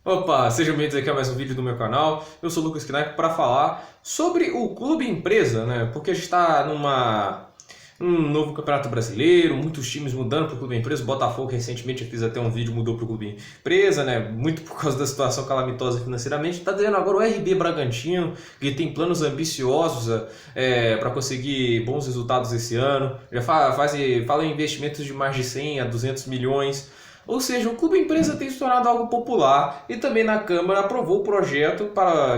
Opa, sejam bem-vindos aqui a mais um vídeo do meu canal. Eu sou o Lucas Knaip para falar sobre o Clube Empresa, né? Porque a gente está num novo Campeonato Brasileiro, muitos times mudando para o Clube Empresa. O Botafogo recentemente eu fiz até um vídeo, mudou para o Clube Empresa, né? Muito por causa da situação calamitosa financeiramente. Está dizendo agora o RB Bragantino, que tem planos ambiciosos para conseguir bons resultados esse ano. Já fala em investimentos de mais de 100 a 200 milhões. Ou seja, o Clube Empresa tem se tornado algo popular e também na Câmara aprovou o projeto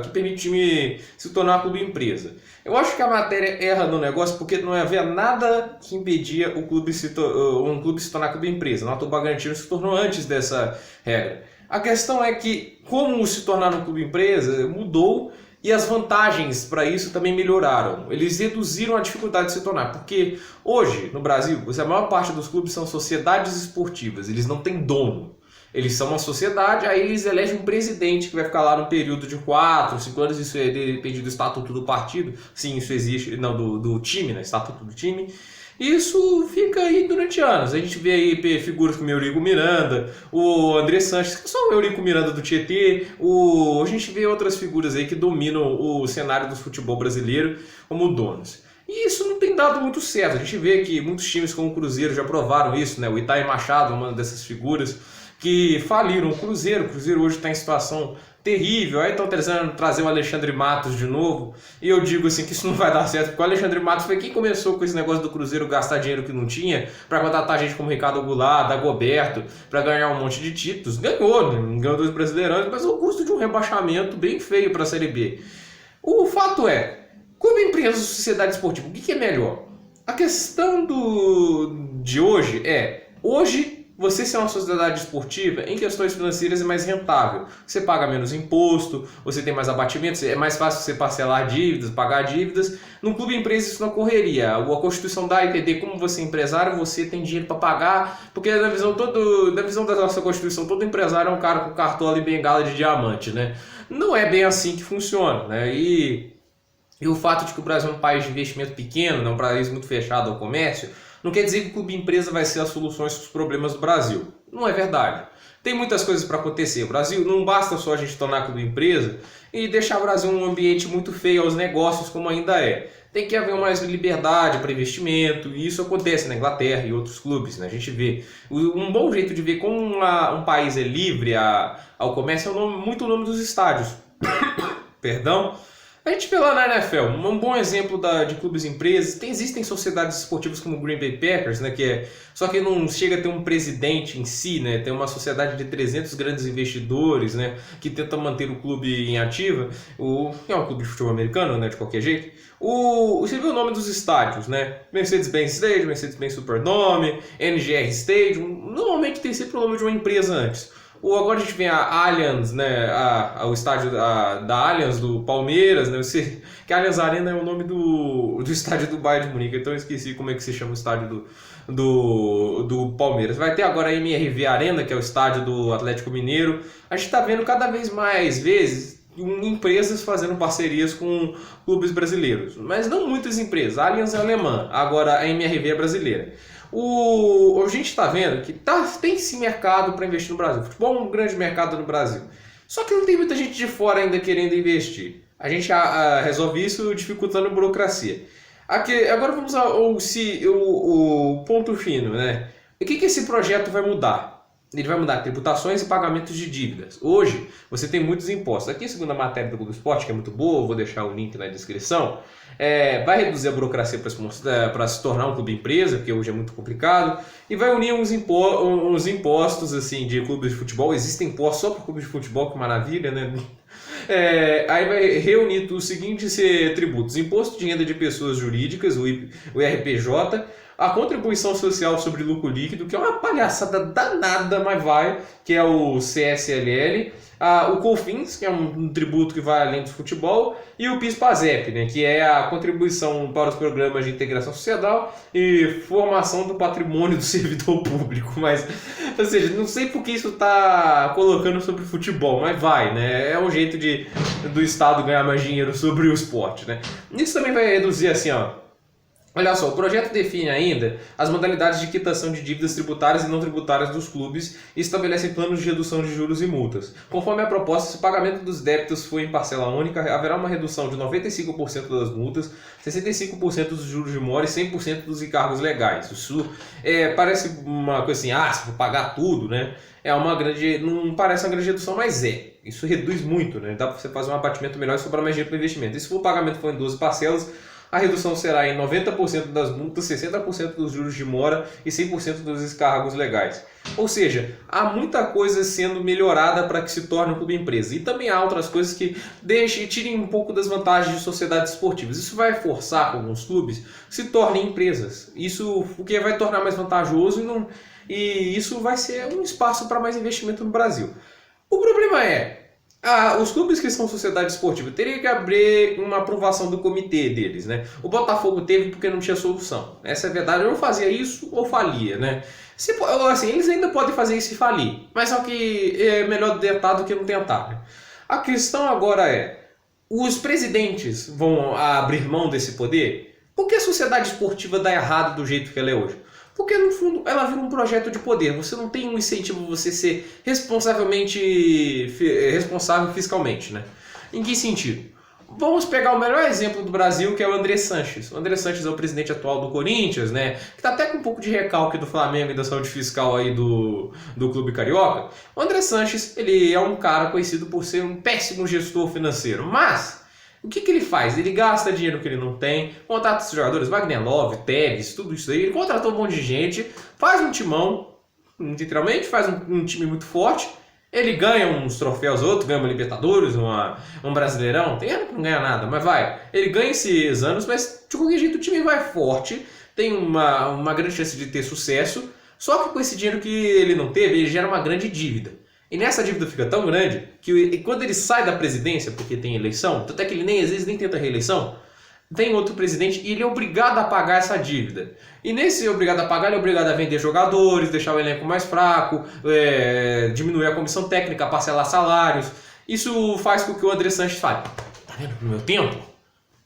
que permite o time se tornar Clube Empresa. Eu acho que a matéria erra no negócio porque não havia nada que impedia um clube se tornar Clube Empresa. O Bragantino se tornou antes dessa regra. A questão é que, como se tornar um Clube Empresa, mudou e as vantagens para isso também melhoraram. Eles reduziram a dificuldade de se tornar, porque hoje, no Brasil, a maior parte dos clubes são sociedades esportivas, eles não têm dono. Eles são uma sociedade, aí eles elegem um presidente que vai ficar lá no período de 4, 5 anos, isso depende do estatuto do partido, sim, isso existe, não, do time, né, estatuto do time. Isso fica aí durante anos. A gente vê aí figuras como Eurico Miranda, o André Sanches, que são o Eurico Miranda do Tietê, a gente vê outras figuras aí que dominam o cenário do futebol brasileiro como donos. E isso não tem dado muito certo. A gente vê que muitos times como o Cruzeiro já provaram isso, né? O Itaí Machado é uma dessas figuras que faliram o Cruzeiro. O Cruzeiro hoje está em situação terrível. Aí estão tentando trazer o Alexandre Matos de novo. E eu digo assim que isso não vai dar certo, porque o Alexandre Matos foi quem começou com esse negócio do Cruzeiro gastar dinheiro que não tinha para contratar gente como Ricardo Goulart, Dagoberto, para ganhar um monte de títulos. Ganhou, né? Ganhou 2 Brasileirões, mas ao custo de um rebaixamento bem feio para a Série B. O fato é, Clube Empresa e Sociedade Esportiva, o que é melhor? A questão de hoje você ser uma sociedade esportiva, em questões financeiras é mais rentável. Você paga menos imposto, você tem mais abatimentos, é mais fácil você parcelar dívidas, pagar dívidas. No Clube Empresa isso não correria. A Constituição dá a entender como você é empresário, você tem dinheiro para pagar, porque na visão da nossa Constituição, todo empresário é um cara com cartola e bengala de diamante, né? Não é bem assim que funciona, né? E o fato de que o Brasil é um país de investimento pequeno, não é um país muito fechado ao comércio, não quer dizer que o Clube Empresa vai ser as soluções para os problemas do Brasil. Não é verdade. Tem muitas coisas para acontecer. O Brasil não basta só a gente tornar Clube Empresa e deixar o Brasil um ambiente muito feio aos negócios como ainda é. Tem que haver mais liberdade para investimento, e isso acontece na Inglaterra e outros clubes, né? A gente vê. Um bom jeito de ver como um país é livre ao comércio é muito o nome dos estádios. Perdão. A gente vê lá na NFL, um bom exemplo de clubes e empresas. Existem sociedades esportivas como o Green Bay Packers, né, só que não chega a ter um presidente em si, né, tem uma sociedade de 300 grandes investidores, né, que tentam manter o clube em ativa. É um clube de futebol americano, né, de qualquer jeito. Você vê o nome dos estádios, né? Mercedes-Benz Stadium, Mercedes-Benz Superdome, NGR Stadium. Normalmente tem sempre o nome de uma empresa antes. Agora a gente vem a Allianz, né, o estádio da Allianz do Palmeiras, né, que a Allianz Arena é o nome do estádio do Bayern de Munique, então eu esqueci como é que se chama o estádio do Palmeiras. Vai ter agora a MRV Arena, que é o estádio do Atlético Mineiro. A gente está vendo cada vez mais vezes empresas fazendo parcerias com clubes brasileiros, mas não muitas empresas. A Allianz é alemã, agora a MRV é brasileira. A gente está vendo que tem sim mercado para investir no Brasil. O futebol é um grande mercado no Brasil. Só que não tem muita gente de fora ainda querendo investir. A gente resolve isso dificultando a burocracia. Agora vamos ao ponto fino, né? O que esse projeto vai mudar? Ele vai mudar tributações e pagamentos de dívidas. Hoje, você tem muitos impostos. Aqui, segundo a matéria do Globo Esporte, que é muito boa, vou deixar o link na descrição, vai reduzir a burocracia para se tornar um clube empresa, porque hoje é muito complicado, e vai unir uns impostos assim, de clubes de futebol. Existem impostos só para clubes de futebol, que maravilha, né? Aí vai reunir os seguintes tributos: imposto de renda de pessoas jurídicas, o IRPJ, a contribuição social sobre lucro líquido, que é uma palhaçada danada, mas que é o CSLL, o COFINS, que é um tributo que vai além do futebol, e o PIS/PASEP, né, que é a contribuição para os programas de integração social e formação do patrimônio do servidor público. Mas, ou seja, não sei por que isso está colocando sobre futebol, mas né? É um jeito do Estado ganhar mais dinheiro sobre o esporte, né? Isso também vai reduzir assim, ó, Olha só, o projeto define ainda as modalidades de quitação de dívidas tributárias e não tributárias dos clubes e estabelece planos de redução de juros e multas. Conforme a proposta, se o pagamento dos débitos for em parcela única, haverá uma redução de 95% das multas, 65% dos juros de mora e 100% dos encargos legais. Isso parece uma coisa assim, se for pagar tudo, né? Não parece uma grande redução, mas isso reduz muito, né? Dá para você fazer um abatimento melhor e sobrar mais dinheiro para investimento. E se o pagamento for em 12 parcelas, a redução será em 90% das multas, 60% dos juros de mora e 100% dos encargos legais. Ou seja, há muita coisa sendo melhorada para que se torne um clube empresa. E também há outras coisas que tirem um pouco das vantagens de sociedades esportivas. Isso vai forçar que alguns clubes se tornem empresas. Isso o que vai tornar mais vantajoso e isso vai ser um espaço para mais investimento no Brasil. O problema os clubes que são sociedade esportiva teriam que abrir uma aprovação do comitê deles, né? O Botafogo teve porque não tinha solução. Essa é a verdade, ou fazia isso ou falia, né? Eles ainda podem fazer isso e falir, mas só que é melhor tentar do que não tentar, né? A questão agora os presidentes vão abrir mão desse poder? Por que a sociedade esportiva dá errado do jeito que ela é hoje? Porque, no fundo, ela vira um projeto de poder. Você não tem um incentivo você ser responsável fiscalmente, né? Em que sentido? Vamos pegar o melhor exemplo do Brasil, que é o André Sanches. O André Sanches é o presidente atual do Corinthians, né? Que está até com um pouco de recalque do Flamengo e da saúde fiscal aí do Clube Carioca. O André Sanches, ele é um cara conhecido por ser um péssimo gestor financeiro, mas o que ele faz? Ele gasta dinheiro que ele não tem, contrata os jogadores, Wagner Love, Tevez, tudo isso aí. Ele contratou um monte de gente, faz um timão, literalmente faz um time muito forte. Ele ganha uns troféus, outros ganha uma Libertadores, um Brasileirão. Tem ano que não ganha nada, mas vai. Ele ganha esses anos, mas de qualquer jeito o time vai forte, tem uma grande chance de ter sucesso. Só que com esse dinheiro que ele não teve, ele gera uma grande dívida. E nessa dívida fica tão grande que quando ele sai da presidência, porque tem eleição, tanto é que ele às vezes nem tenta reeleição, vem outro presidente e ele é obrigado a pagar essa dívida. E nesse obrigado a pagar, ele é obrigado a vender jogadores, deixar o elenco mais fraco, diminuir a comissão técnica, parcelar salários. Isso faz com que o André Sanches fale: tá vendo, no meu tempo,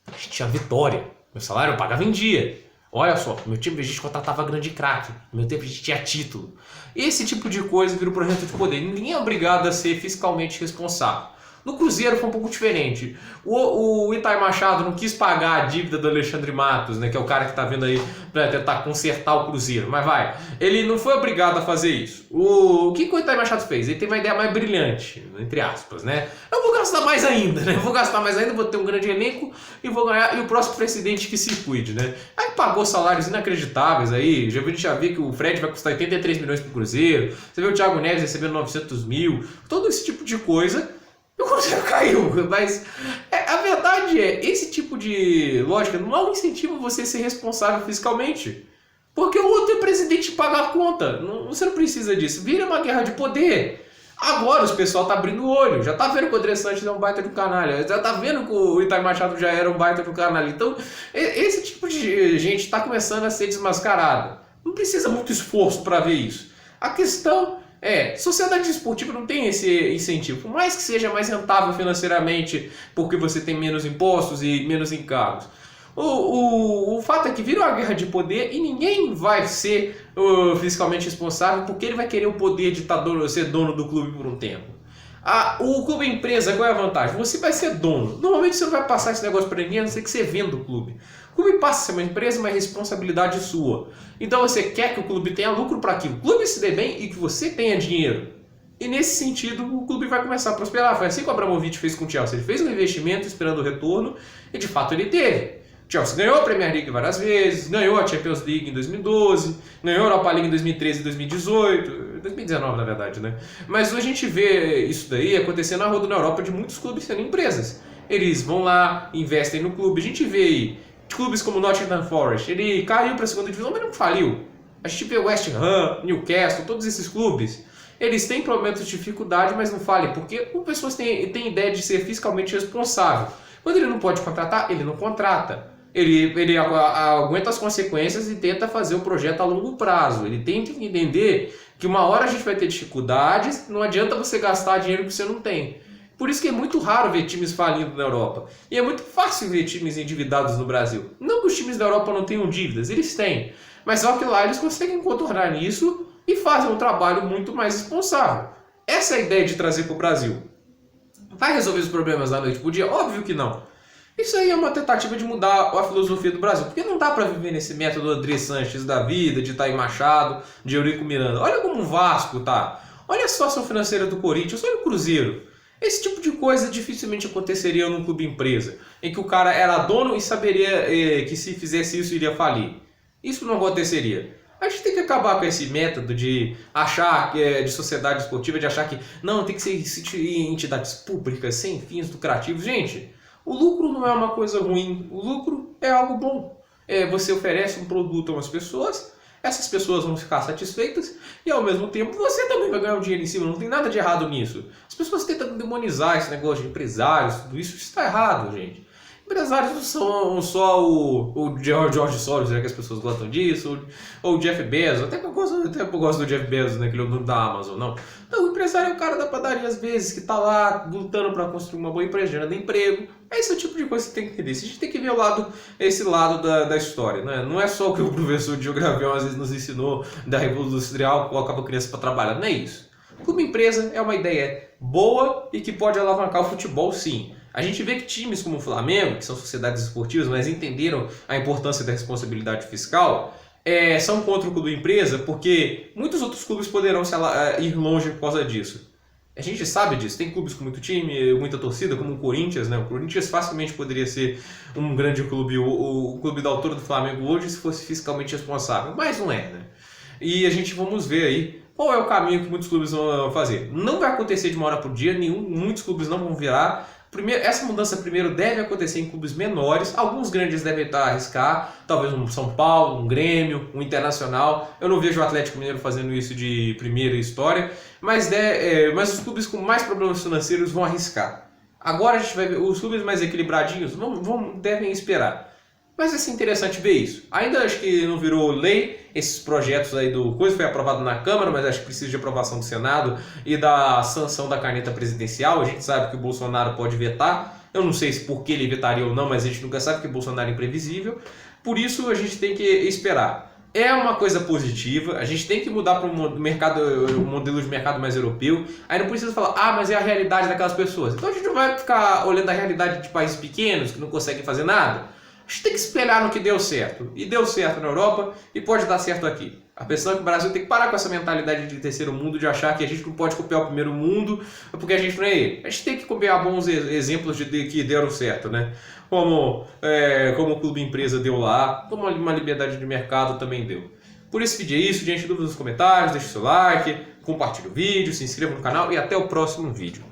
a gente tinha vitória, meu salário eu pagava em dia. Olha só, no meu time a gente contratava grande craque, no meu tempo a gente tinha título. Esse tipo de coisa vira um projeto de poder. Ninguém é obrigado a ser fiscalmente responsável. No Cruzeiro foi um pouco diferente. O Itai Machado não quis pagar a dívida do Alexandre Matos, né, que é o cara que está vindo aí para tentar consertar o Cruzeiro. Mas ele não foi obrigado a fazer isso. O que o Itai Machado fez? Ele teve uma ideia mais brilhante, entre aspas, né? Eu vou gastar mais ainda, né? Vou ter um grande elenco e vou ganhar. E o próximo presidente que se cuide, né? Aí pagou salários inacreditáveis aí. Já vi que o Fred vai custar 83 milhões pro Cruzeiro. Você vê o Thiago Neves recebendo 900 mil. Todo esse tipo de coisa. O Cruzeiro caiu, mas a verdade esse tipo de lógica não é um incentivo você ser responsável fiscalmente. Porque o outro presidente paga a conta. Você não precisa disso. Vira uma guerra de poder. Agora o pessoal tá abrindo o olho. Já tá vendo que o André Sanches é um baita de um canalha. Já tá vendo que o Itai Machado já era um baita de um canalha. Então, esse tipo de gente tá começando a ser desmascarada. Não precisa muito esforço para ver isso. A questão sociedade esportiva não tem esse incentivo. Por mais que seja mais rentável financeiramente, porque você tem menos impostos e menos encargos. O fato é que vira uma guerra de poder e ninguém vai ser fiscalmente responsável porque ele vai querer o poder de ser dono do clube por um tempo. O clube empresa, qual é a vantagem? Você vai ser dono. Normalmente você não vai passar esse negócio para ninguém, a não ser que você venda o clube. O clube passa a ser uma empresa, uma responsabilidade sua. Então você quer que o clube tenha lucro para que o clube se dê bem e que você tenha dinheiro. E nesse sentido o clube vai começar a prosperar. Foi assim que o Abramovich fez com o Chelsea. Ele fez um investimento esperando o retorno e de fato ele teve. O Chelsea ganhou a Premier League várias vezes, ganhou a Champions League em 2012, ganhou a Europa League em 2013 e 2018, 2019 na verdade, né? Mas hoje a gente vê isso daí acontecendo na roda na Europa de muitos clubes sendo empresas. Eles vão lá, investem no clube. A gente vê aí clubes como o Nottingham Forest, ele caiu para a segunda divisão, mas não faliu. A gente vê o West Ham, Newcastle, todos esses clubes. Eles têm momentos de dificuldade, mas não falem, porque as pessoas têm ideia de ser fiscalmente responsável. Quando ele não pode contratar, ele não contrata. Ele aguenta as consequências e tenta fazer o projeto a longo prazo. Ele tem que entender que uma hora a gente vai ter dificuldades, não adianta você gastar dinheiro que você não tem. Por isso que é muito raro ver times falindo na Europa. E é muito fácil ver times endividados no Brasil. Não que os times da Europa não tenham dívidas, eles têm. Mas só que lá eles conseguem contornar isso e fazem um trabalho muito mais responsável. Essa é a ideia de trazer para o Brasil. Vai resolver os problemas da noite pro dia? Óbvio que não. Isso aí é uma tentativa de mudar a filosofia do Brasil. Porque não dá para viver nesse método André Sanches da vida, de Itaí Machado, de Eurico Miranda. Olha como o Vasco tá. Olha a situação financeira do Corinthians, olha o Cruzeiro. Esse tipo de coisa dificilmente aconteceria num clube empresa, em que o cara era dono e saberia que se fizesse isso iria falir. Isso não aconteceria. A gente tem que acabar com esse método de achar que de sociedade esportiva, de achar que não, tem que ser entidades públicas sem fins lucrativos. Gente, o lucro não é uma coisa ruim, o lucro é algo bom. Você oferece um produto a umas pessoas, essas pessoas vão ficar satisfeitas e ao mesmo tempo você também vai ganhar um dinheiro em cima, não tem nada de errado nisso. As pessoas tentam demonizar esse negócio de empresários, tudo isso está errado, gente. Empresários não são só o George Soros, já que as pessoas gostam disso, ou o Jeff Bezos, até que eu gosto do Jeff Bezos, né, que ele é o dono da Amazon, não. Então, o empresário é o cara da padaria, às vezes, que está lá lutando para construir uma boa empresa, gerando emprego. Esse é o tipo de coisa que você tem que entender. A gente tem que ver esse lado da história, né? Não é só o que o professor Diogo Gravião às vezes nos ensinou da Revolução Industrial, que colocava a criança para trabalhar, não é isso. Como empresa é uma ideia boa e que pode alavancar o futebol, sim. A gente vê que times como o Flamengo, que são sociedades esportivas, mas entenderam a importância da responsabilidade fiscal, são contra o clube empresa porque muitos outros clubes poderão ir longe por causa disso. A gente sabe disso, tem clubes com muito time, muita torcida, como o Corinthians, né? O Corinthians facilmente poderia ser um grande clube, o clube da altura do Flamengo hoje, se fosse fiscalmente responsável, mas não é, né? E a gente vamos ver aí qual é o caminho que muitos clubes vão fazer. Não vai acontecer de uma hora por dia, muitos clubes não vão virar. Essa mudança primeiro deve acontecer em clubes menores, alguns grandes devem estar a arriscar, talvez um São Paulo, um Grêmio, um Internacional. Eu não vejo o Atlético Mineiro fazendo isso de primeira história, mas os clubes com mais problemas financeiros vão arriscar. Agora a gente vai ver, os clubes mais equilibradinhos devem esperar. Mas vai ser interessante ver isso. Ainda acho que não virou lei, esses projetos aí do coisa foi aprovado na Câmara, mas acho que precisa de aprovação do Senado e da sanção da caneta presidencial. A gente sabe que o Bolsonaro pode vetar. Eu não sei se por que ele vetaria ou não, mas a gente nunca sabe, porque o Bolsonaro é imprevisível. Por isso a gente tem que esperar. É uma coisa positiva, a gente tem que mudar para um modelo de mercado mais europeu. Aí não precisa falar, mas é a realidade daquelas pessoas. Então a gente não vai ficar olhando a realidade de países pequenos que não conseguem fazer nada. A gente tem que espelhar no que deu certo. E deu certo na Europa e pode dar certo aqui. A questão é que o Brasil tem que parar com essa mentalidade de terceiro mundo, de achar que a gente não pode copiar o primeiro mundo porque a gente não é ele. A gente tem que copiar bons exemplos de que deram certo, né? Como o Clube Empresa deu lá, como uma liberdade de mercado também deu. Por esse vídeo é isso, gente. Dúvidas nos comentários, deixe o seu like, compartilhe o vídeo, se inscreva no canal e até o próximo vídeo.